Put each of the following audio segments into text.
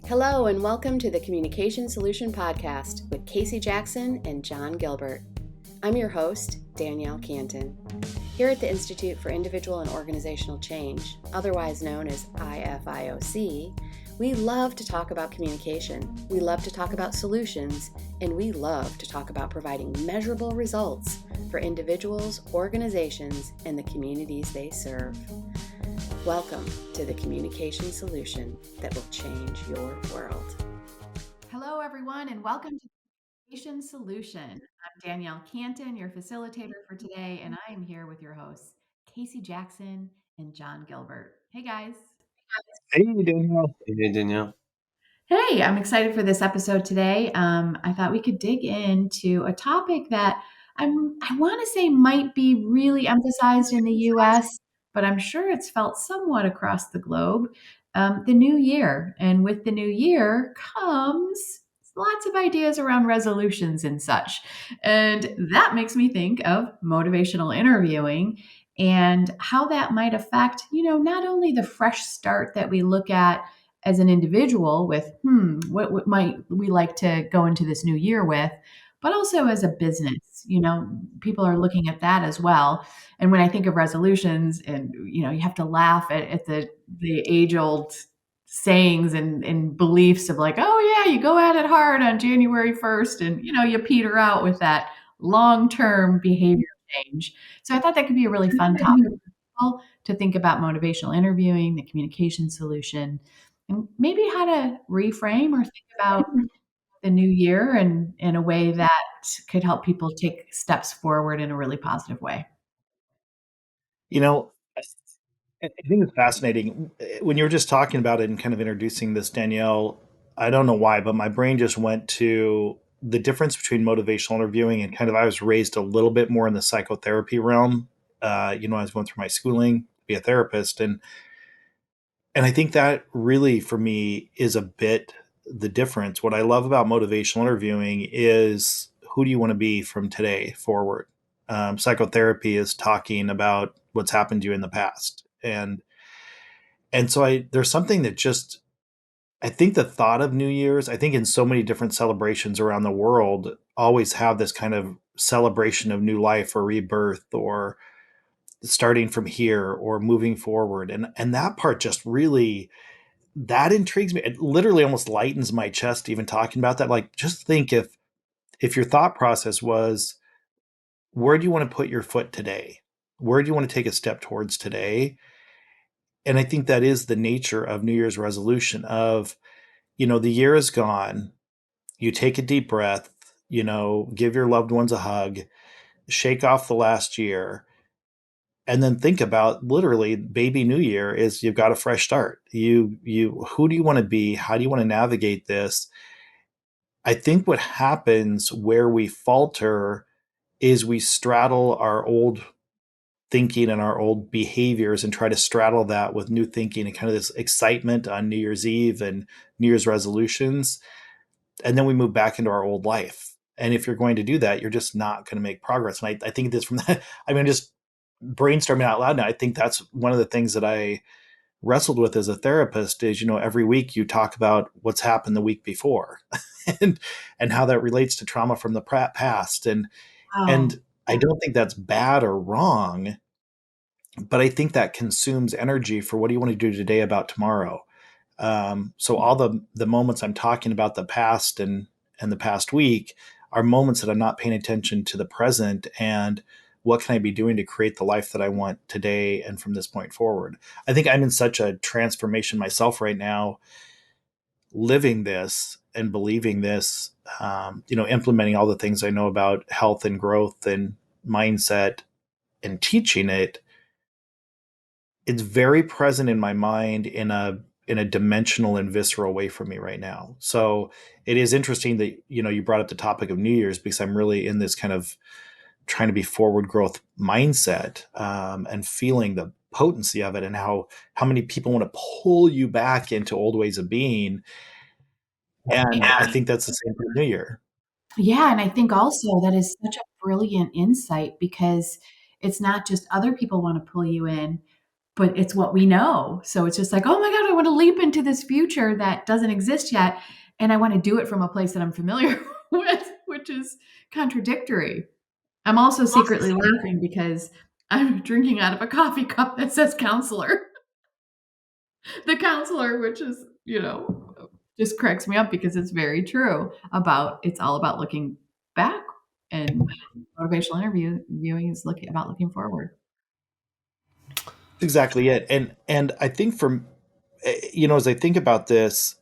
Hello, and welcome to the Communication Solution Podcast with Casey Jackson and John Gilbert. I'm your host, Danielle Cantin. Here at the Institute for Individual and Organizational Change, otherwise known as IFIOC, we love to talk about communication, we love to talk about solutions, and we love to talk about providing measurable results for individuals, organizations, and the communities they serve. Welcome to the communication solution that will change your world. Hello, everyone, and welcome to the Communication Solution. I'm Danielle Cantin, your facilitator for today, and I am here with your hosts, Casey Jackson and John Gilbert. Hey, guys. Hey, Danielle. Hey, Danielle. Hey, I'm excited for this episode today. I thought we could dig into a topic that I want to say might be really emphasized in the US, but I'm sure it's felt somewhat across the globe. The new year. And with the new year comes lots of ideas around resolutions and such. And that makes me think of motivational interviewing and how that might affect, not only the fresh start that we look at as an individual with, what might we like to go into this new year with, but also as a business, people are looking at that as well. And when I think of resolutions and, you have to laugh at the age old sayings and beliefs of like, oh yeah, you go at it hard on January 1st and, you peter out with that long-term behavior change. So I thought that could be a really fun topic to think about motivational interviewing, the communication solution, and maybe how to reframe or think about the new year in a way that could help people take steps forward in a really positive way. You know, I think it's fascinating. When you were just talking about it and kind of introducing this, Danielle, I don't know why, but my brain just went to the difference between motivational interviewing and kind of I was raised a little bit more in the psychotherapy realm. I was going through my schooling to be a therapist, and I think that really for me is a bit the difference. What I love about motivational interviewing is who do you want to be from today forward? Psychotherapy is talking about what's happened to you in the past. And so there's something that just I think the thought of New Year's, I think in so many different celebrations around the world always have this kind of celebration of new life or rebirth or starting from here or moving forward. And that part just really that intrigues me. It literally almost lightens my chest even talking about that. Like just think if your thought process was where do you want to put your foot today? Where do you want to take a step towards today? And I think that is the nature of New Year's resolution of, the year is gone. You take a deep breath, give your loved ones a hug, shake off the last year, and then think about literally baby new year is you've got a fresh start. You who do you want to be? How do you want to navigate this? I think what happens where we falter is we straddle our old thinking and our old behaviors and try to straddle that with new thinking and kind of this excitement on New Year's Eve and New Year's resolutions. And then we move back into our old life. And if you're going to do that, you're just not going to make progress. And I think this from that, I mean, just brainstorming out loud now, I think that's one of the things that I wrestled with as a therapist is, every week you talk about what's happened the week before and and how that relates to trauma from the past. Wow. And I don't think that's bad or wrong, but I think that consumes energy for what do you want to do today about tomorrow. So all the moments I'm talking about the past and the past week are moments that I'm not paying attention to the present and what can I be doing to create the life that I want today and from this point forward. I think I'm in such a transformation myself right now, living this and believing this, implementing all the things I know about health and growth and mindset and teaching it. It's very present in my mind in a dimensional and visceral way for me right now. So it is interesting that you brought up the topic of New Year's because I'm really in this kind of trying to be forward growth mindset, and feeling the potency of it and how many people want to pull you back into old ways of being. And I think that's the same for New Year. Yeah, and I think also that is such a brilliant insight because it's not just other people want to pull you in, but it's what we know. So it's just like, oh my God, I want to leap into this future that doesn't exist yet. And I want to do it from a place that I'm familiar with, which is contradictory. I'm also secretly laughing because I'm drinking out of a coffee cup that says counselor. The counselor, which is, just cracks me up because it's very true about it's all about looking back, and motivational viewing is looking forward. Exactly it. And I think as I think about this,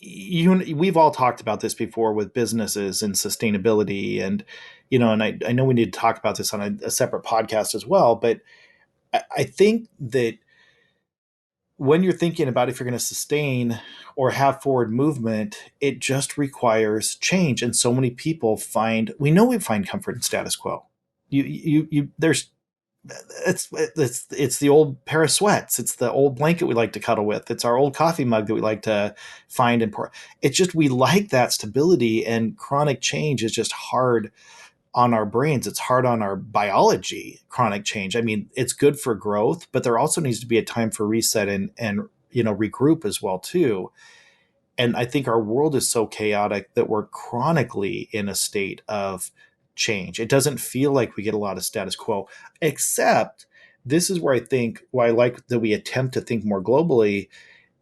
we've all talked about this before with businesses and sustainability, and I know we need to talk about this on a separate podcast as well, but I think that when you're thinking about if you're going to sustain or have forward movement, it just requires change. And so many people we find comfort in status quo. There's it's the old pair of sweats. It's the old blanket we like to cuddle with. It's our old coffee mug that we like to find and pour. It's just we like that stability, and chronic change is just hard on our brains. It's hard on our biology. Chronic change. I mean, it's good for growth, but there also needs to be a time for reset and regroup as well too. And I think our world is so chaotic that we're chronically in a state of change. It doesn't feel like we get a lot of status quo, except this is where I think why I like that we attempt to think more globally.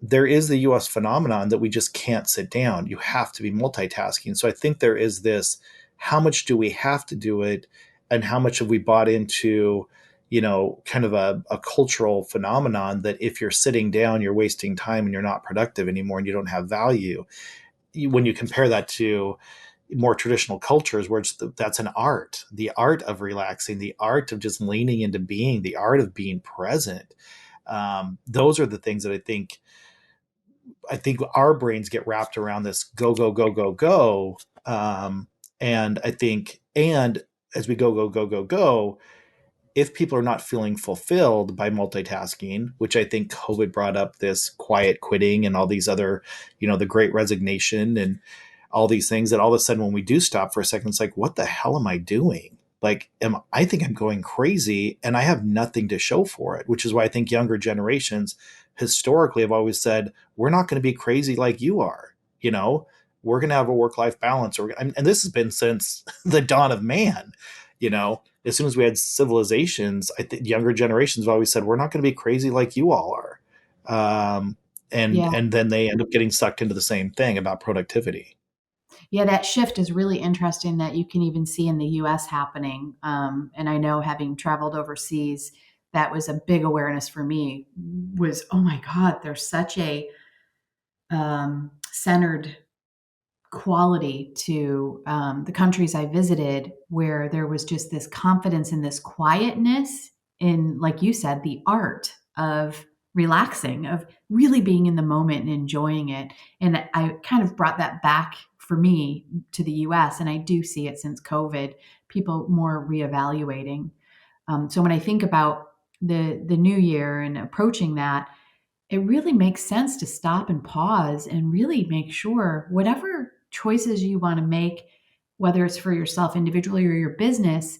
There is the US phenomenon that we just can't sit down. You have to be multitasking. So I think there is this, how much do we have to do it? And how much have we bought into, kind of a cultural phenomenon that if you're sitting down, you're wasting time and you're not productive anymore and you don't have value. When you compare that to more traditional cultures where that's an art, the art of relaxing, the art of just leaning into being, the art of being present. Those are the things that I think our brains get wrapped around this go, go, go, go, go. And I think, and as we go, go, go, go, go, if people are not feeling fulfilled by multitasking, which I think COVID brought up this quiet quitting and all these other, the great resignation and all these things, that all of a sudden when we do stop for a second, it's like, what the hell am I doing? Like, I think I'm going crazy and I have nothing to show for it, which is why I think younger generations historically have always said, we're not going to be crazy like you are. We're going to have a work-life balance. And this has been since the dawn of man. As soon as we had civilizations, I think younger generations have always said, we're not going to be crazy like you all are. And Yeah. then they end up getting sucked into the same thing about productivity. Yeah, that shift is really interesting that you can even see in the US happening. And I know having traveled overseas, that was a big awareness for me was, oh my God, there's such a centered quality to the countries I visited where there was just this confidence and this quietness in, like you said, the art of relaxing, of really being in the moment and enjoying it. And I kind of brought that back for me to the US. And I do see it since COVID, people more reevaluating. So when I think about the new year and approaching that, it really makes sense to stop and pause and really make sure whatever choices you want to make, whether it's for yourself individually or your business,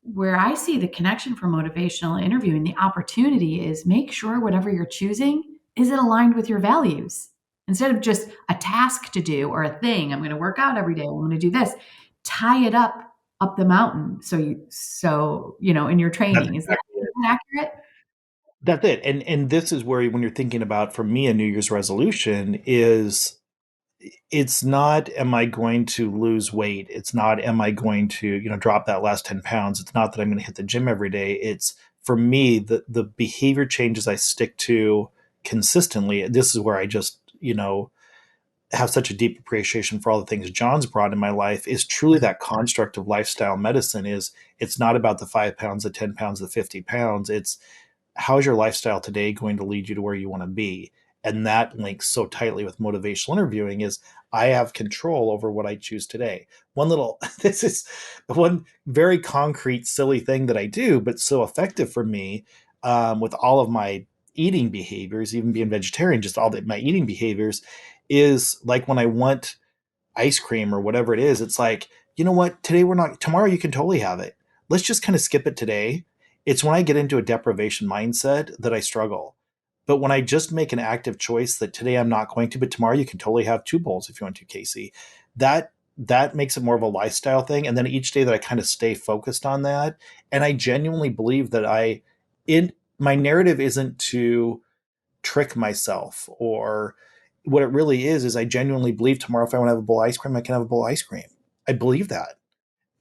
where I see the connection for motivational interviewing, the opportunity is make sure whatever you're choosing is it aligned with your values. Instead of just a task to do or a thing, I'm going to work out every day, I'm going to do this, tie it up the mountain. In your That's training, exactly is it. that accurate? That's it. And this is where when you're thinking about, for me, a New Year's resolution is, it's not, am I going to lose weight? It's not, am I going to, drop that last 10 pounds? It's not that I'm going to hit the gym every day. It's, for me, the behavior changes I stick to consistently. This is where I just, have such a deep appreciation for all the things John's brought in my life, is truly that construct of lifestyle medicine. Is, it's not about the 5 pounds, the 10 pounds, the 50 pounds. It's, how's your lifestyle today going to lead you to where you want to be? And that links so tightly with motivational interviewing. Is, I have control over what I choose today. One little, this is one very concrete silly thing that I do but so effective for me, with all of my eating behaviors, even being vegetarian, just all my eating behaviors, is like when I want ice cream or whatever it is, it's like, you know what, today we're not, tomorrow you can totally have it. Let's just kind of skip it today. It's when I get into a deprivation mindset that I struggle. But when I just make an active choice that today I'm not going to, but tomorrow you can totally have two bowls if you want to, Casey. That makes it more of a lifestyle thing. And then each day that I kind of stay focused on that, and I genuinely believe that in my narrative isn't to trick myself, or what it really is I genuinely believe tomorrow if I want to have a bowl of ice cream, I can have a bowl of ice cream. I believe that.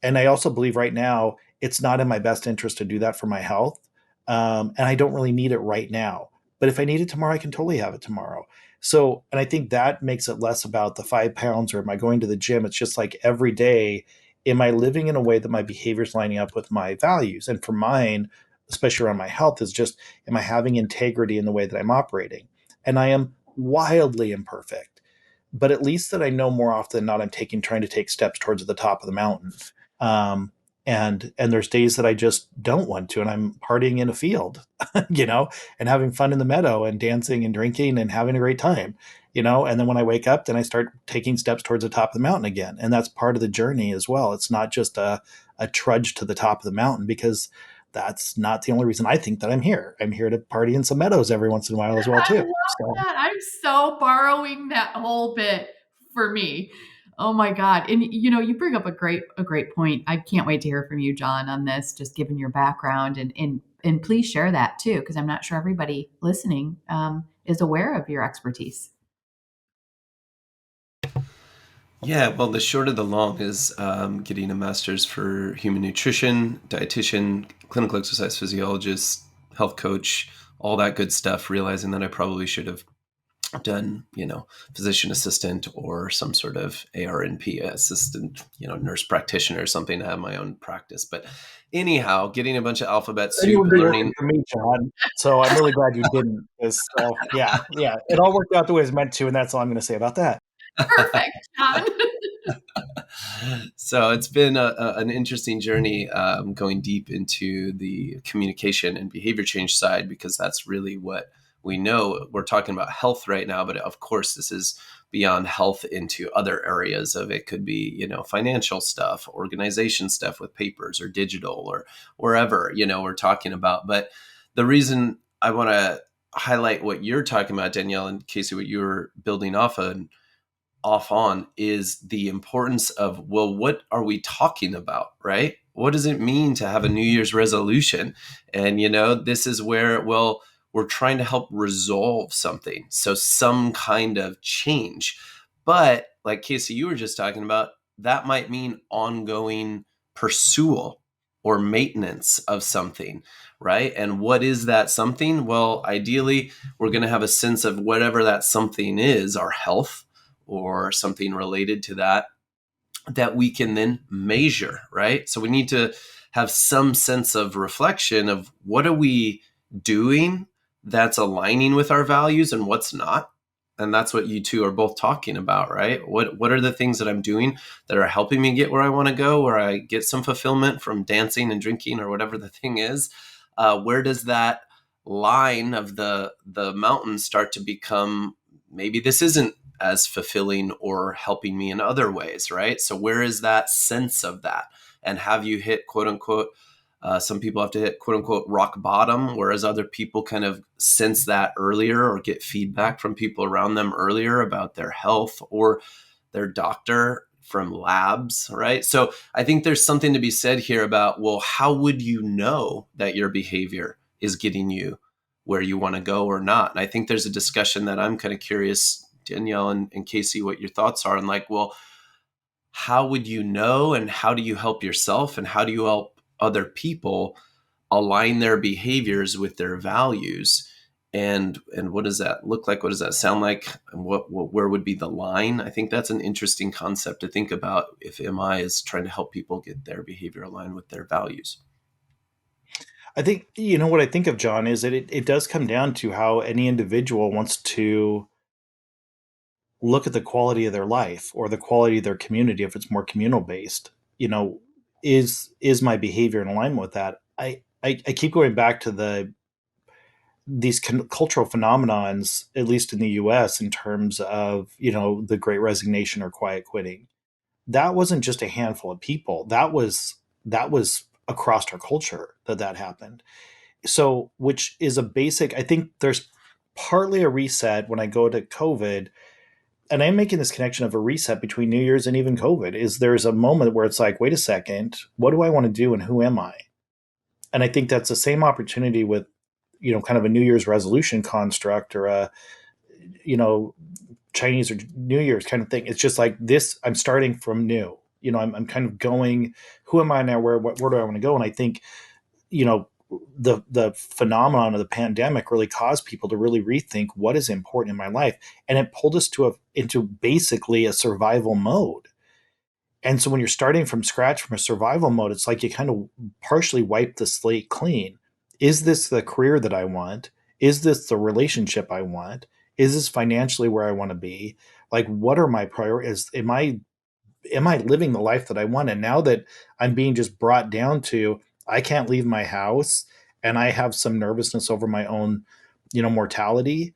And I also believe right now it's not in my best interest to do that for my health. And I don't really need it right now. But if I need it tomorrow, I can totally have it tomorrow. So, and I think that makes it less about the 5 pounds or am I going to the gym? It's just like every day, am I living in a way that my behavior is lining up with my values? And for mine, especially around my health, is just, am I having integrity in the way that I'm operating? And I am wildly imperfect, but at least that I know more often than not, trying to take steps towards the top of the mountain. Um, and there's days that I just don't want to, and I'm partying in a field, and having fun in the meadow and dancing and drinking and having a great time, And then when I wake up, then I start taking steps towards the top of the mountain again, and that's part of the journey as well. It's not just a trudge to the top of the mountain, because that's not the only reason I think that I'm here. I'm here to party in some meadows every once in a while as well I too. love So that. I'm so borrowing that whole bit for me. Oh my God. And you bring up a great point. I can't wait to hear from you, John, on this, just given your background, and please share that too, because I'm not sure everybody listening is aware of your expertise. Yeah, well, the short of the long is getting a master's for human nutrition, dietitian, clinical exercise physiologist, health coach, all that good stuff, realizing that I probably should have done, physician assistant or some sort of ARNP assistant, nurse practitioner or something to have my own practice. But anyhow, getting a bunch of alphabet then you soup, wouldn't be working learning. for me, John. So I'm really glad you didn't. So yeah, yeah, it all worked out the way it's meant to, and that's all I'm going to say about that. Perfect, John. So it's been an interesting journey, going deep into the communication and behavior change side, because that's really what we know. We're talking about health right now, but of course this is beyond health into other areas of it. Could be, financial stuff, organization stuff with papers or digital or wherever, we're talking about. But the reason I want to highlight what you're talking about, Danielle and Casey, what you're building off on is the importance of, well, what are we talking about, right? What does it mean to have a New Year's resolution? And, this is where, well, we're trying to help resolve something. So some kind of change. But like Casey, you were just talking about, that might mean ongoing pursual or maintenance of something, right? And what is that something? Well, ideally, we're going to have a sense of whatever that something is, our health, or something related to that we can then measure, right? So we need to have some sense of reflection of what are we doing that's aligning with our values and what's not. And that's what you two are both talking about, right? What are the things that I'm doing that are helping me get where I want to go, where I get some fulfillment from dancing and drinking or whatever the thing is? Where does that line of the mountain start to become, maybe this isn't as fulfilling or helping me in other ways, right? So where is that sense of that? And have you hit, quote unquote, some people have to hit, quote unquote, rock bottom, whereas other people kind of sense that earlier or get feedback from people around them earlier about their health or their doctor from labs, right? So I think there's something to be said here about, well, how would you know that your behavior is getting you where you want to go or not? And I think there's a discussion that I'm kind of curious, Danielle and Casey, what your thoughts are. And like, well, how would you know, and how do you help yourself, and how do you help other people align their behaviors with their values? And what does that look like? What does that sound like? And where would be the line? I think that's an interesting concept to think about if MI is trying to help people get their behavior aligned with their values. I think, what I think of, John, is that it does come down to how any individual wants to look at the quality of their life or the quality of their community. If it's more communal based, is my behavior in alignment with that? I keep going back to these cultural phenomenons, at least in the US, in terms of, the great resignation or quiet quitting. That wasn't just a handful of people. That was across our culture that happened. So, which is a basic, I think there's partly a reset when I go to COVID, and I'm making this connection of a reset between New Year's and even COVID, is there's a moment where it's like, wait a second, what do I want to do and who am I? And I think that's the same opportunity with, kind of a New Year's resolution construct or a, you know, Chinese or New Year's kind of thing. It's just like this, I'm starting from new. I'm kind of going, who am I now? Where do I want to go? And I think, you know, the phenomenon of the pandemic really caused people to really rethink what is important in my life. And it pulled us into basically a survival mode. And so when you're starting from scratch from a survival mode, it's like you kind of partially wipe the slate clean. Is this the career that I want? Is this the relationship I want? Is this financially where I want to be? Like, what are my priorities? Am I living the life that I want? And now that I'm being just brought down to, I can't leave my house and I have some nervousness over my own, mortality,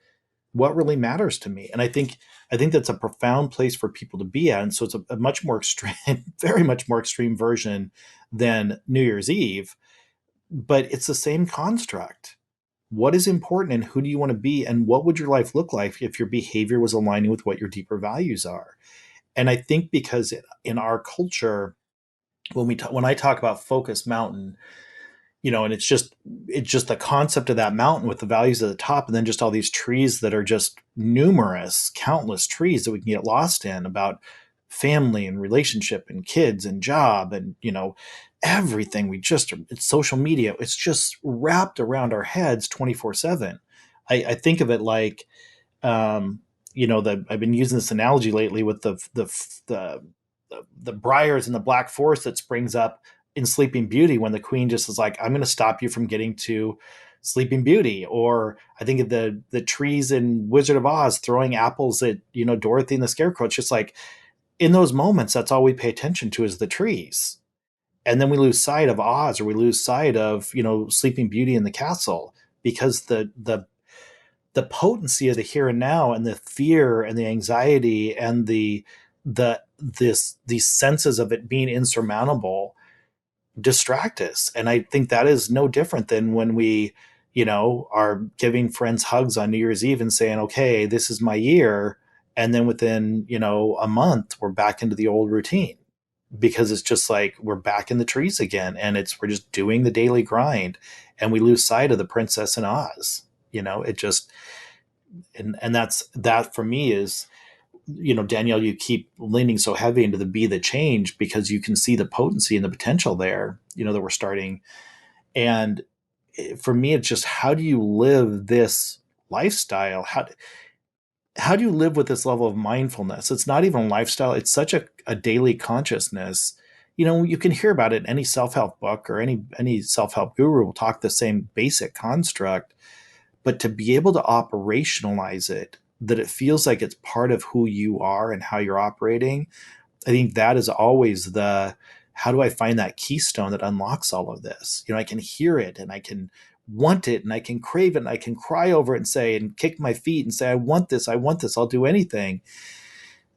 what really matters to me? And I think that's a profound place for people to be at. And so it's a much more extreme, very much more extreme version than New Year's Eve, but it's the same construct. What is important and who do you want to be? And what would your life look like if your behavior was aligning with what your deeper values are? And I think because in our culture, when I talk about Focus Mountain, and it's just the concept of that mountain with the values at the top, and then just all these trees that are just numerous, countless trees that we can get lost in about family and relationship and kids and job and everything. It's social media. It's just wrapped around our heads 24/7. I think of it like um, that I've been using this analogy lately with the briars in the Black Forest that springs up in Sleeping Beauty when the queen just is like, I'm going to stop you from getting to Sleeping Beauty. Or I think of the trees in Wizard of Oz throwing apples at Dorothy and the Scarecrow. It's just like in those moments, that's all we pay attention to is the trees, and then we lose sight of Oz, or we lose sight of Sleeping Beauty in the castle, because the potency of the here and now, and the fear and the anxiety and these senses of it being insurmountable distract us. And I think that is no different than when we are giving friends hugs on New Year's Eve and saying, okay, this is my year, and then within a month we're back into the old routine, because it's just like we're back in the trees again, and we're just doing the daily grind, and we lose sight of the princess in Oz. It just, and that for me is, Danielle, you keep leaning so heavy into the be the change because you can see the potency and the potential there, that we're starting. And for me, it's just, how do you live this lifestyle? How do you live with this level of mindfulness? It's not even a lifestyle. It's such a daily consciousness. You can hear about it in any self-help book, or any self-help guru will talk the same basic construct, but to be able to operationalize it, that it feels like it's part of who you are and how you're operating. I think that is always how do I find that keystone that unlocks all of this? I can hear it and I can want it and I can crave it and I can cry over it and say, and kick my feet and say, I want this, I'll do anything.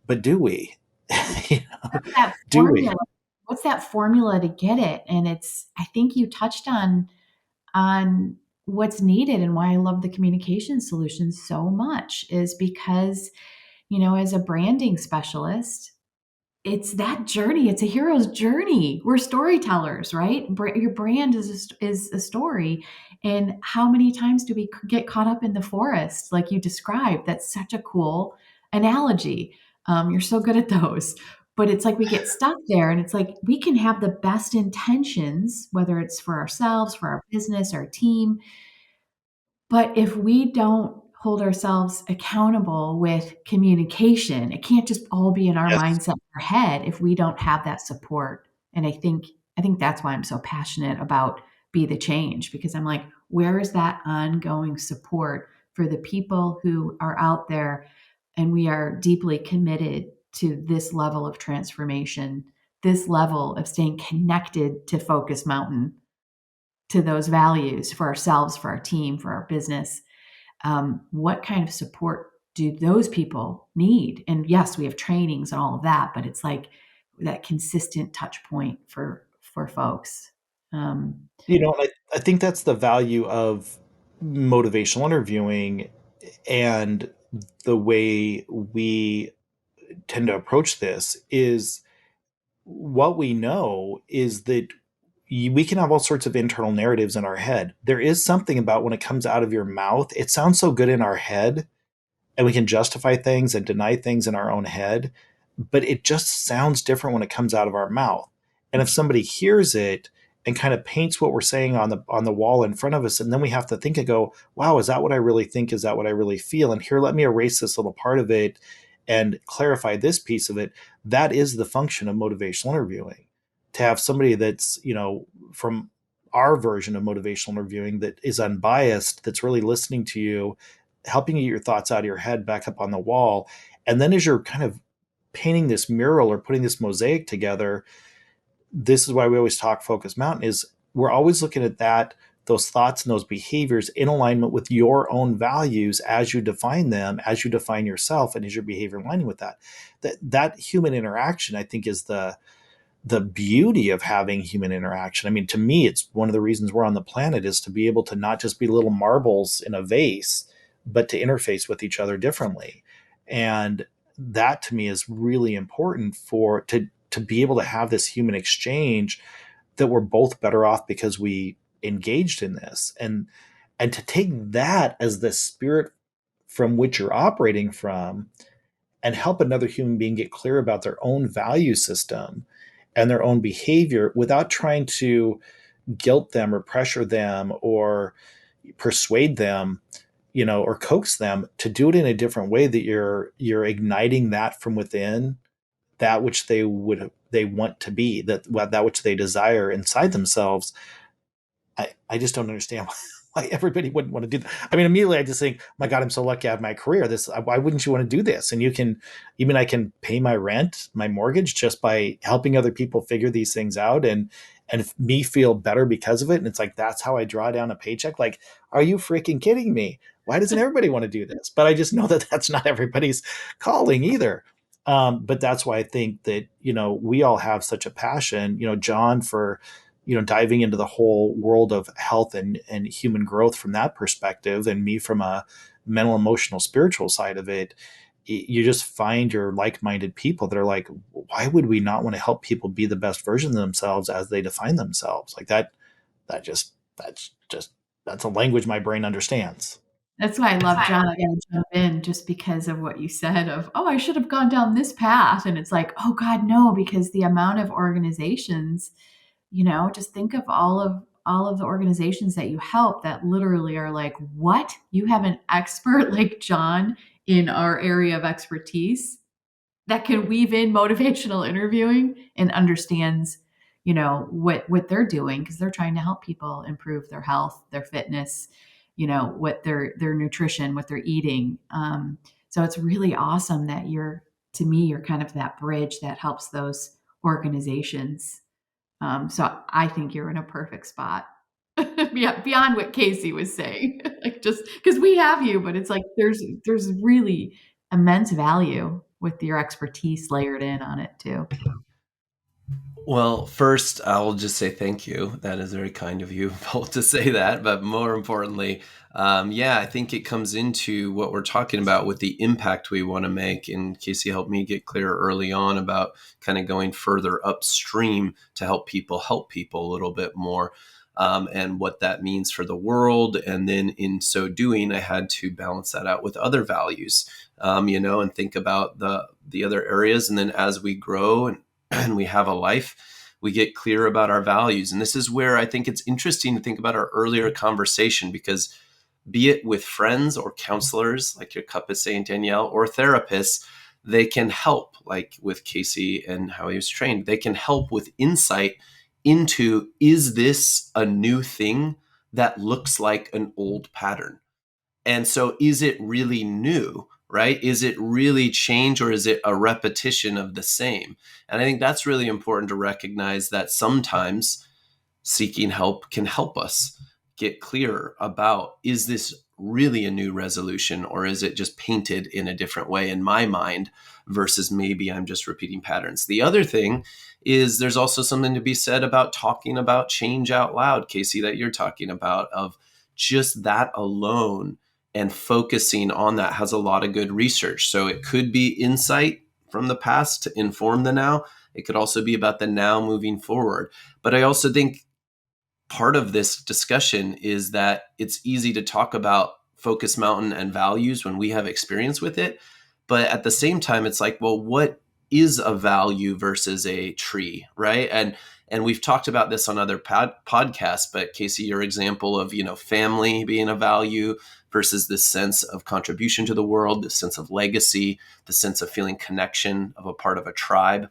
But do we? you know, What's that do we? formula? What's that formula to get it? And I think you touched on what's needed, and why I love the communication solutions so much is because, as a branding specialist, it's that journey. It's a hero's journey. We're storytellers, right? Your brand is a story. And how many times do we get caught up in the forest, like you described? That's such a cool analogy. You're so good at those. But it's like we get stuck there, and it's like we can have the best intentions, whether it's for ourselves, for our business, our team, but if we don't hold ourselves accountable with communication, it can't just all be in our Yes. mindset, our head, if we don't have that support. And I think that's why I'm so passionate about Be the Change, because I'm like, where is that ongoing support for the people who are out there, and we are deeply committed to this level of transformation, this level of staying connected to Focus Mountain, to those values for ourselves, for our team, for our business. What kind of support do those people need? And yes, we have trainings and all of that, but it's like that consistent touch point for folks. Um, I think that's the value of motivational interviewing and the way we tend to approach this is what we know is that we can have all sorts of internal narratives in our head. There is something about when it comes out of your mouth, it sounds so good in our head and we can justify things and deny things in our own head, but it just sounds different when it comes out of our mouth. And if somebody hears it and kind of paints what we're saying on the wall in front of us, and then we have to think and go, wow, is that what I really think? Is that what I really feel? And here, let me erase this little part of it and clarify this piece of it. That is the function of motivational interviewing. To have somebody that's, from our version of motivational interviewing that is unbiased, that's really listening to you, helping you get your thoughts out of your head back up on the wall. And then as you're kind of painting this mural or putting this mosaic together, this is why we always talk focus mountain is we're always looking at that, those thoughts and those behaviors in alignment with your own values as you define them, as you define yourself, and is your behavior aligning with that. That human interaction, I think, is the beauty of having human interaction. I mean, to me, it's one of the reasons we're on the planet is to be able to not just be little marbles in a vase, but to interface with each other differently. And that to me is really important for to be able to have this human exchange that we're both better off because we engaged in this. And to take that as the spirit from which you're operating from and help another human being get clear about their own value system and their own behavior without trying to guilt them or pressure them or persuade them, or coax them to do it in a different way, that you're igniting that from within, that which they want to be, that which they desire inside themselves. I just don't understand why everybody wouldn't want to do that. I mean, immediately I just think, my God, I'm so lucky I have my career. Why wouldn't you want to do this? And I can pay my rent, my mortgage just by helping other people figure these things out and me feel better because of it. And it's like, that's how I draw down a paycheck. Like, are you freaking kidding me? Why doesn't everybody want to do this? But I just know that that's not everybody's calling either. But that's why I think that, we all have such a passion, John, for diving into the whole world of health and human growth from that perspective, and me from a mental, emotional, spiritual side of it. You just find your like-minded people that are like, why would we not want to help people be the best version of themselves as they define themselves? Like that's a language my brain understands. that's why I love John. I gotta jump in just because of what you said of, oh, I should have gone down this path. And it's like, oh God, no, because the amount of organizations, just think of all of the organizations that you help that literally are like, what? You have an expert like John in our area of expertise that can weave in motivational interviewing and understands, what they're doing because they're trying to help people improve their health, their fitness, what their nutrition, what they're eating. So it's really awesome that to me, you're kind of that bridge that helps those organizations. So I think you're in a perfect spot. Yeah, beyond what Casey was saying, like just because we have you, but it's like there's really immense value with your expertise layered in on it too. Well, first, I'll just say thank you. That is very kind of you both to say that. But more importantly, yeah, I think it comes into what we're talking about with the impact we want to make. And Casey helped me get clear early on about kind of going further upstream to help people a little bit more. And what that means for the world. And then in so doing, I had to balance that out with other values, and think about the other areas. And then as we grow and we have a life, we get clear about our values. And this is where I think it's interesting to think about our earlier conversation, because be it with friends or counselors, like your cup is saying, Danielle, or therapists, they can help, like with Casey and how he was trained, they can help with insight into, is this a new thing that looks like an old pattern? And so is it really new, right? Is it really change, or is it a repetition of the same? And I think that's really important to recognize, that sometimes seeking help can help us get clearer about, is this really a new resolution, or is it just painted in a different way in my mind versus maybe I'm just repeating patterns? The other thing is there's also something to be said about talking about change out loud, Casey, that you're talking about, of just that alone and focusing on that has a lot of good research. So it could be insight from the past to inform the now. It could also be about the now moving forward. But I also think part of this discussion is that it's easy to talk about Focus Mountain and values when we have experience with it. But at the same time, it's like, well, what is a value versus a tree, right? And we've talked about this on other podcasts, but Casey, your example of, family being a value versus this sense of contribution to the world, this sense of legacy, the sense of feeling connection of a part of a tribe.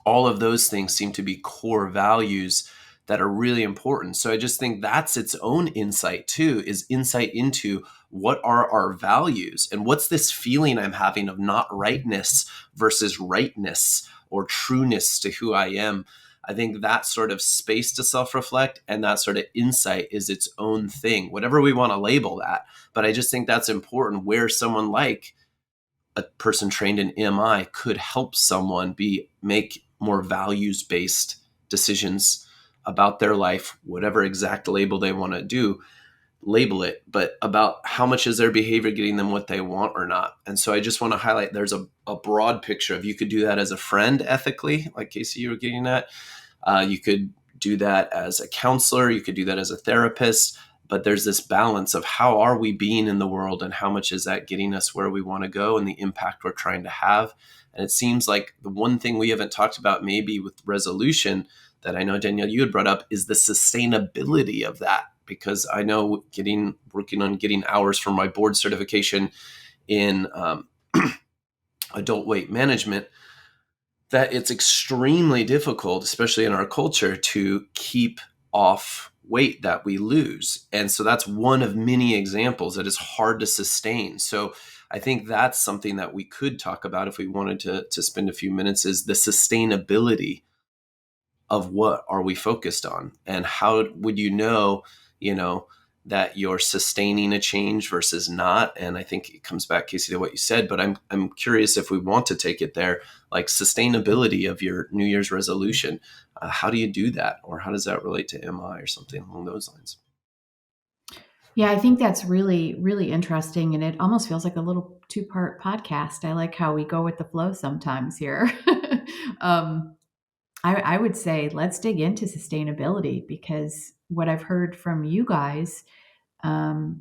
All of those things seem to be core values that are really important. So I just think that's its own insight too, is insight into what are our values and what's this feeling I'm having of not rightness versus rightness or trueness to who I am. I think that sort of space to self-reflect and that sort of insight is its own thing, whatever we want to label that. But I just think that's important, where someone like a person trained in MI could help someone make more values-based decisions about their life, whatever exact label they want to do, label it, but about how much is their behavior getting them what they want or not. And so I just want to highlight there's a broad picture of, you could do that as a friend ethically, like Casey, you were getting at. You could do that as a counselor. You could do that as a therapist. But there's this balance of how are we being in the world and how much is that getting us where we want to go and the impact we're trying to have. And it seems like the one thing we haven't talked about maybe with resolution that I know, Danielle, you had brought up is the sustainability of that. Because I know working on getting hours for my board certification in adult weight management, that it's extremely difficult, especially in our culture, to keep off weight that we lose. And so that's one of many examples that is hard to sustain. So I think that's something that we could talk about if we wanted to spend a few minutes, is the sustainability of what are we focused on, and how would that you're sustaining a change versus not. And I think it comes back, Casey, to what you said, but I'm curious if we want to take it there, like sustainability of your New Year's resolution. How do you do that? Or how does that relate to MI or something along those lines? Yeah, I think that's really, really interesting. And it almost feels like a little two-part podcast. I like how we go with the flow sometimes here. um, I would say let's dig into sustainability, because what I've heard from you guys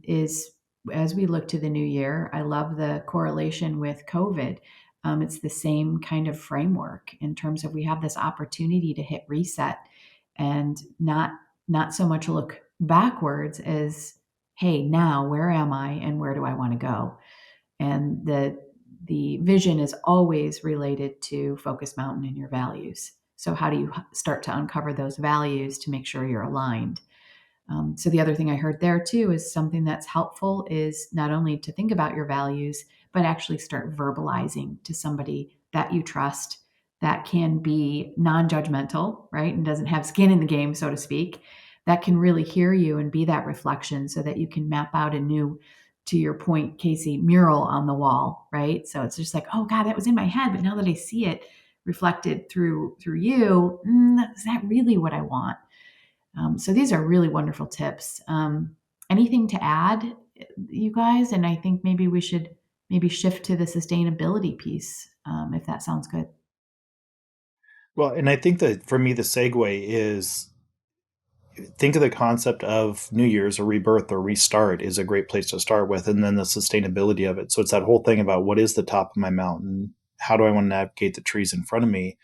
is, as we look to the new year, I love the correlation with COVID. It's the same kind of framework in terms of we have this opportunity to hit reset and not so much look backwards as, hey, now where am I and where do I want to go? And the vision is always related to Focus Mountain and your values. So how do you start to uncover those values to make sure you're aligned? So the other thing I heard there too is something that's helpful is not only to think about your values, but actually start verbalizing to somebody that you trust, that can be non-judgmental, right? And doesn't have skin in the game, so to speak, that can really hear you and be that reflection so that you can map out a new, to your point, Casey, mural on the wall, right? So it's just like, oh God, that was in my head, but now that I see it reflected through you, is that really what I want? So these are really wonderful tips. Anything to add, you guys? And I think maybe we should maybe shift to the sustainability piece, if that sounds good. Well, and I think that for me, the segue is, think of the concept of New Year's or rebirth or restart is a great place to start with, and then the sustainability of it. So it's that whole thing about what is the top of my mountain? How do I want to navigate the trees in front of me?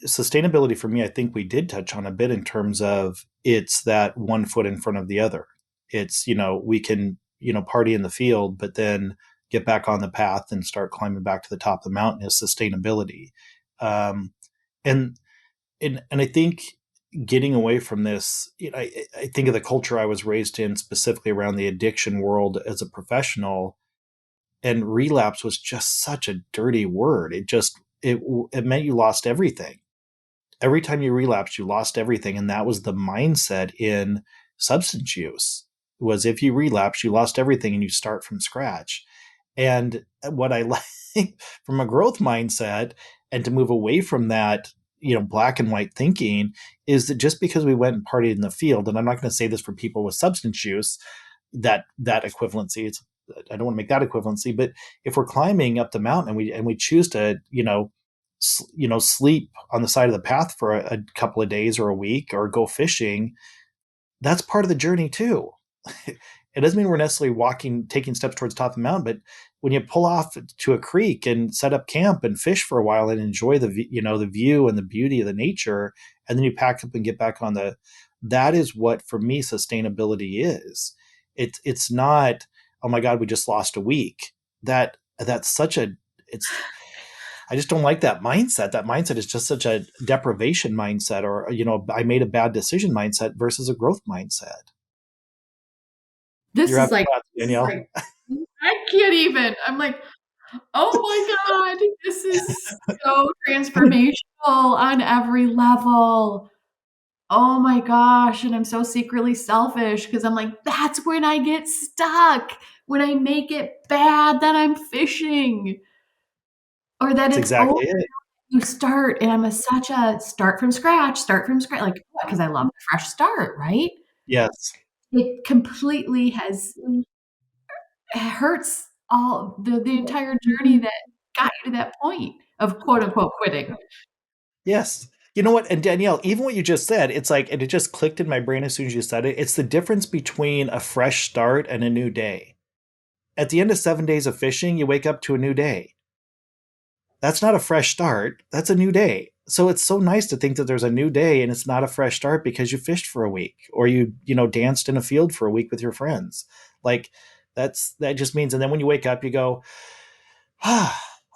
Sustainability for me, I think we did touch on a bit in terms of it's that one foot in front of the other. It's, we can, party in the field, but then get back on the path and start climbing back to the top of the mountain is sustainability. Um, and, and I think getting away from this, I think of the culture I was raised in, specifically around the addiction world as a professional, and relapse was just such a dirty word. It meant you lost everything. Every time you relapsed, you lost everything. And that was the mindset in substance use. was if you relapse, you lost everything and you start from scratch. And what I like from a growth mindset and to move away from that, black and white thinking is that just because we went and partied in the field, and I'm not going to say this for people with substance use, that equivalency, I don't want to make that equivalency, but if we're climbing up the mountain and we choose to, sleep on the side of the path for a couple of days or a week or go fishing, that's part of the journey too. It doesn't mean we're necessarily taking steps towards the top of the mountain, but when you pull off to a creek and set up camp and fish for a while and enjoy the view and the beauty of the nature, and then you pack up and get back on that is what for me sustainability is. It's not, oh my God, we just lost a week. That's such a, it's, I just don't like that mindset. That mindset is just such a deprivation mindset, or, I made a bad decision mindset versus a growth mindset. This You're is having like, thoughts, Danielle. I can't even. I'm like, oh my God, this is so transformational on every level. Oh my gosh. And I'm so secretly selfish because I'm like, that's when I get stuck. When I make it bad that I'm fishing or that That's it's over. exactly it. You start, and such a start from scratch, like, because I love the fresh start, right? Yes, It completely hurts all the entire journey that got you to that point of quote unquote quitting. yes. You know what? And Danielle, even what you just said, it's like, and it just clicked in my brain as soon as you said it. It's the difference between a fresh start and a new day. At the end of 7 days of fishing, you wake up to a new day. That's not a fresh start. That's a new day. So it's so nice to think that there's a new day and it's not a fresh start because you fished for a week or you danced in a field for a week with your friends. Like that just means, and then when you wake up, you go,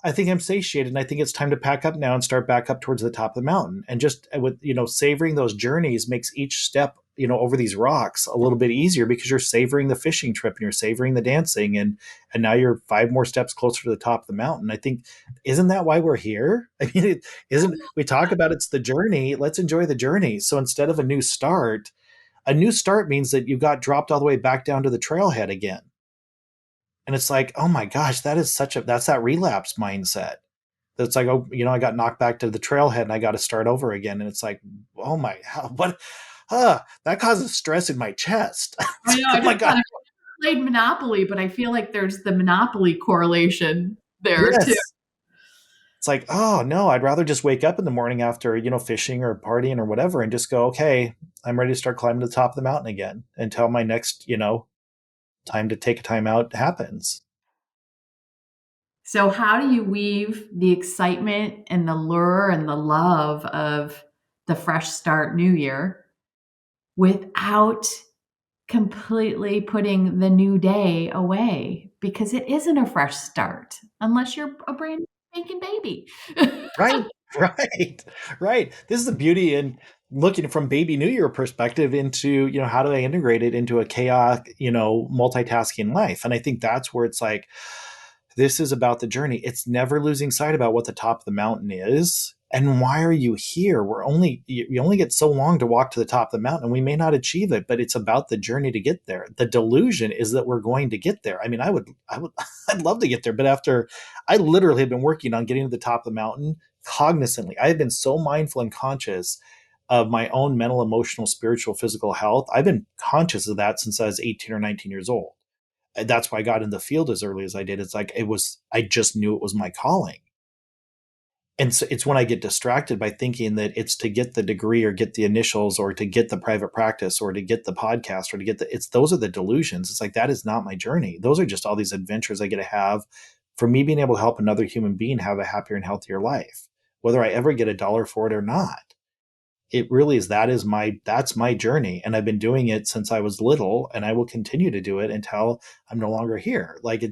I think I'm satiated and I think it's time to pack up now and start back up towards the top of the mountain. And just with, savoring those journeys makes each step, over these rocks a little bit easier because you're savoring the fishing trip and you're savoring the dancing and now you're 5 more steps closer to the top of the mountain. I think, isn't that why we're here? I mean, it isn't, we talk about it's the journey. Let's enjoy the journey. So instead of a new start means that you got dropped all the way back down to the trailhead again. And it's like, oh my gosh, that's that relapse mindset. That's like, oh, I got knocked back to the trailhead and I got to start over again. And it's like, oh my, what? That causes stress in my chest. I It's know, like, I oh my just God. thought I played Monopoly, but I feel like there's the Monopoly correlation there too. Yes. It's like, oh no, I'd rather just wake up in the morning after, fishing or partying or whatever and just go, okay, I'm ready to start climbing to the top of the mountain again until my next, time to take a time out happens. So how do you weave the excitement and the lure and the love of the fresh start new year without completely putting the new day away? Because it isn't a fresh start unless you're a brand spanking baby. Right, right, right. This is the beauty in looking from baby New Year perspective into, how do I integrate it into a chaotic, multitasking life? And I think that's where it's like, this is about the journey. It's never losing sight about what the top of the mountain is. And why are you here? You only get so long to walk to the top of the mountain. We may not achieve it, but it's about the journey to get there. The delusion is that we're going to get there. I mean, I'd love to get there, but after I literally have been working on getting to the top of the mountain cognizantly, I've been so mindful and conscious of my own mental, emotional, spiritual, physical health. I've been conscious of that since I was 18 or 19 years old. That's why I got in the field as early as I did. It's like I just knew it was my calling. And so it's when I get distracted by thinking that it's to get the degree or get the initials or to get the private practice or to get the podcast or to get those are the delusions. It's like, that is not my journey. Those are just all these adventures I get to have for me being able to help another human being have a happier and healthier life, whether I ever get a dollar for it or not. It really is, that's my journey. And I've been doing it since I was little and I will continue to do it until I'm no longer here. Like,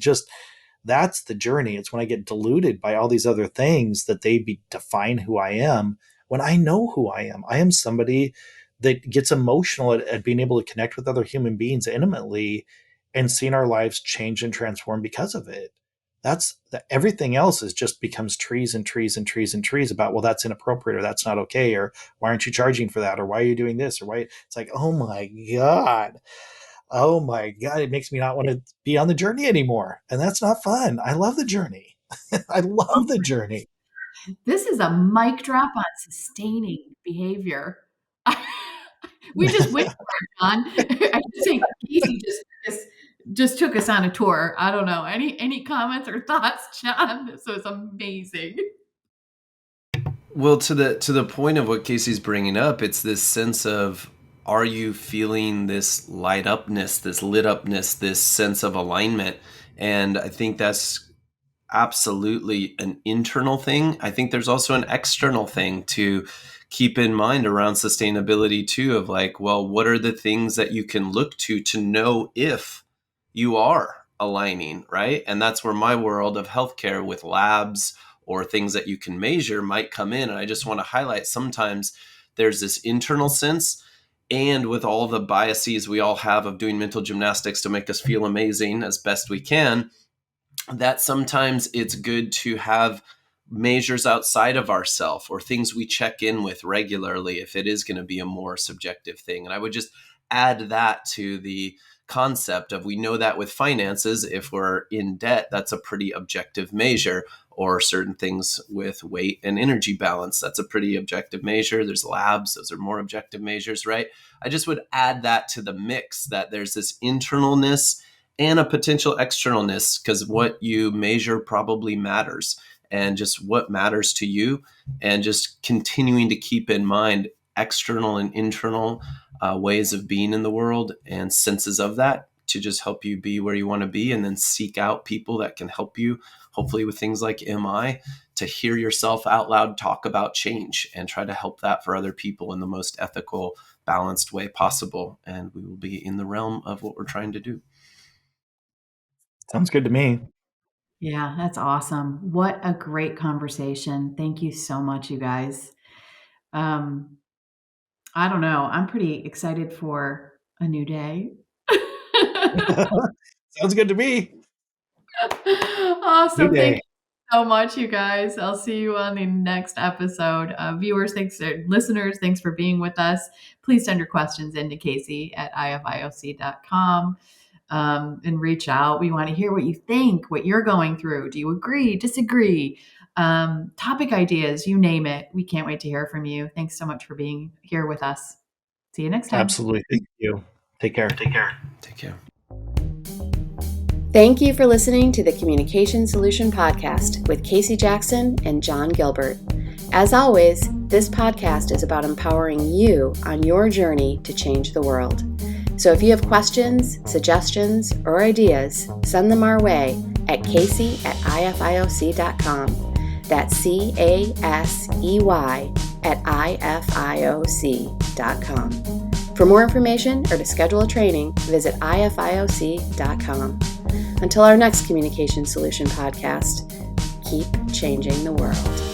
that's the journey. It's when I get diluted by all these other things that define who I am, when I know who I am. I am somebody that gets emotional at being able to connect with other human beings intimately and seeing our lives change and transform because of it. Everything else is just becomes trees and trees and trees and trees about, well, that's inappropriate or that's not okay, or why aren't you charging for that, or why are you doing this, or why. It's like, oh my God. oh my God, it makes me not want to be on the journey anymore. And that's not fun. I love the journey. I love the journey. This is a mic drop on sustaining behavior. We just went for it, John. I should say Casey just took us on a tour. I don't know. Any comments or thoughts, John? This was amazing. Well, to the point of what Casey's bringing up, it's this sense of, are you feeling this light upness, this lit upness, this sense of alignment? And I think that's absolutely an internal thing. I think there's also an external thing to keep in mind around sustainability too, of like, well, what are the things that you can look to know if you are aligning, right? And that's where my world of healthcare with labs or things that you can measure might come in. And I just want to highlight, sometimes there's this internal sense, and with all the biases we all have of doing mental gymnastics to make us feel amazing as best we can, that sometimes it's good to have measures outside of ourself or things we check in with regularly if it is going to be a more subjective thing. And I would just add that to the concept of, we know that with finances, if we're in debt, that's a pretty objective measure, or certain things with weight and energy balance, that's a pretty objective measure. There's labs, those are more objective measures, right? I just would add that to the mix, that there's this internalness and a potential externalness, because what you measure probably matters, and just what matters to you, and just continuing to keep in mind external and internal ways of being in the world and senses of that, to just help you be where you want to be, and then seek out people that can help you, hopefully with things like MI, to hear yourself out loud talk about change and try to help that for other people in the most ethical, balanced way possible. And we will be in the realm of what we're trying to do. Sounds good to me. Yeah, that's awesome. What a great conversation. Thank you so much, you guys. Um, I don't know. I'm pretty excited for a new day. Sounds good to me. New Awesome. Thank day. you so much, you guys. I'll see you on the next episode. Viewers, thanks, listeners, thanks for being with us. Please send your questions into Casey at ifioc.com, and reach out. We want to hear what you think, what you're going through. Do you agree, disagree? Topic ideas, you name it. We can't wait to hear from you. Thanks so much for being here with us. See you next time. Absolutely. Thank you. Take care. Take care. Take care. Thank you for listening to the Communication Solution Podcast with Casey Jackson and John Gilbert. As always, this podcast is about empowering you on your journey to change the world. So if you have questions, suggestions, or ideas, send them our way at casey@ifioc.com. That's CASEY@ifioc.com. For more information or to schedule a training, visit ifioc.com. Until our next Communication Solution Podcast, keep changing the world.